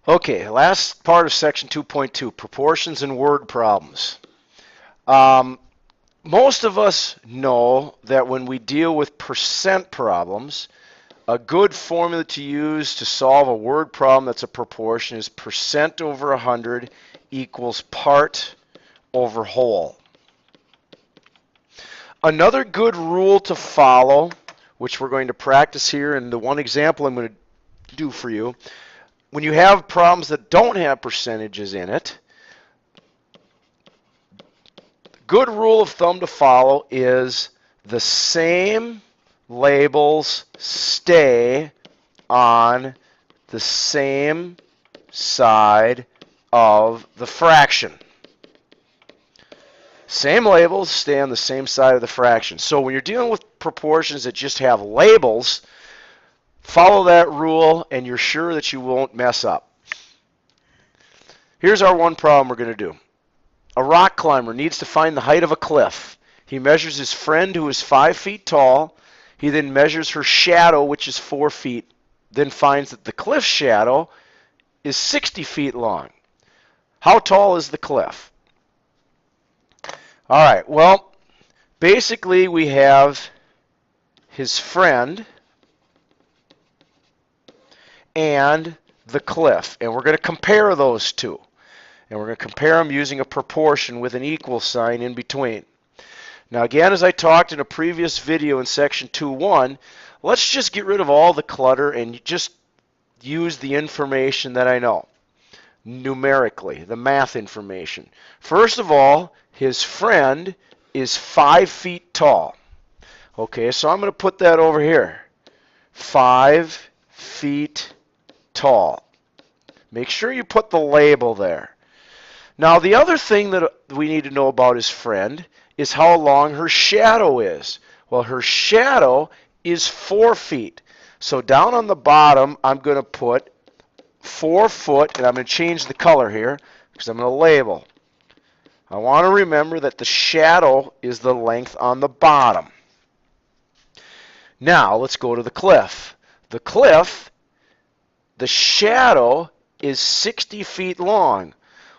Okay, last part of section 2.2, proportions and word problems. Um, Most of us know that when we deal with percent problems, a good formula to use to solve a word problem that's a proportion is percent over 100 equals part over whole. Another good rule to follow, which we're going to practice here, and the one example I'm going to do for you, when you have problems that don't have percentages in it, good rule of thumb to follow is the same labels stay on the same side of the fraction. Same labels stay on the same side of the fraction. So when you're dealing with proportions that just have labels, follow that rule and you're sure that you won't mess up. Here's our one problem we're going to do. A rock climber needs to find the height of a cliff. He measures his friend, who is 5 feet tall. He then measures her shadow, which is 4 feet, then finds that the cliff shadow is 60 feet long. How tall is the cliff? All right, well, basically we have his friend and the cliff, and we're going to compare those two. And we're going to compare them using a proportion with an equal sign in between. Now again, as I talked in a previous video in section 2.1, let's just get rid of all the clutter and just use the information that I know, numerically, the math information. First of all, his friend is 5 feet tall. Okay, so I'm going to put that over here. 5 feet tall. Make sure you put the label there. Now, the other thing that we need to know about his friend is how long her shadow is. Well, her shadow is 4 feet. So down on the bottom, I'm going to put 4 foot, and I'm going to change the color here because I'm going to label. I want to remember that the shadow is the length on the bottom. Now, let's go to the cliff. The cliff, the shadow is 60 feet long.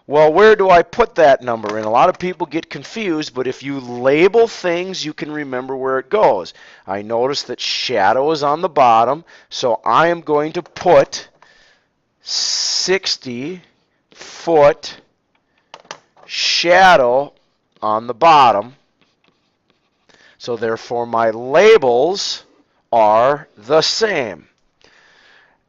Well, where do I put that number in? A lot of people get confused, but if you label things, you can remember where it goes. I notice that shadow is on the bottom, so I am going to put 60 foot shadow on the bottom. So therefore my labels are the same.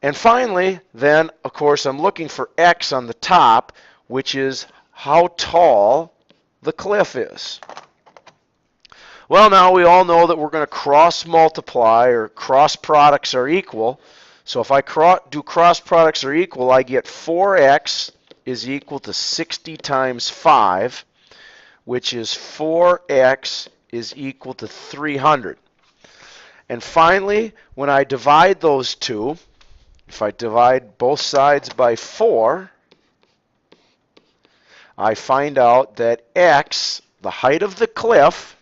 And finally, then, of course, I'm looking for X on the top, which is how tall the cliff is. Well, now we all know that we're going to cross multiply, or cross products are equal. So if I do cross products are equal, I get 4x is equal to 60 times 5, which is 4x is equal to 300. And finally, when I divide those two, if I divide both sides by 4, I find out that x, the height of the cliff,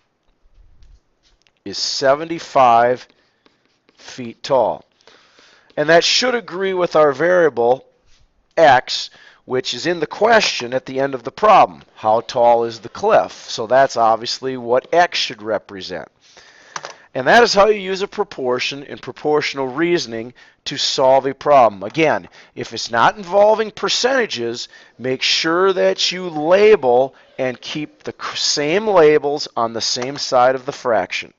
is 75 feet tall. And that should agree with our variable x, which is in the question at the end of the problem. How tall is the cliff? So that's obviously what x should represent. And that is how you use a proportion in proportional reasoning to solve a problem. Again, if it's not involving percentages, make sure that you label and keep the same labels on the same side of the fraction.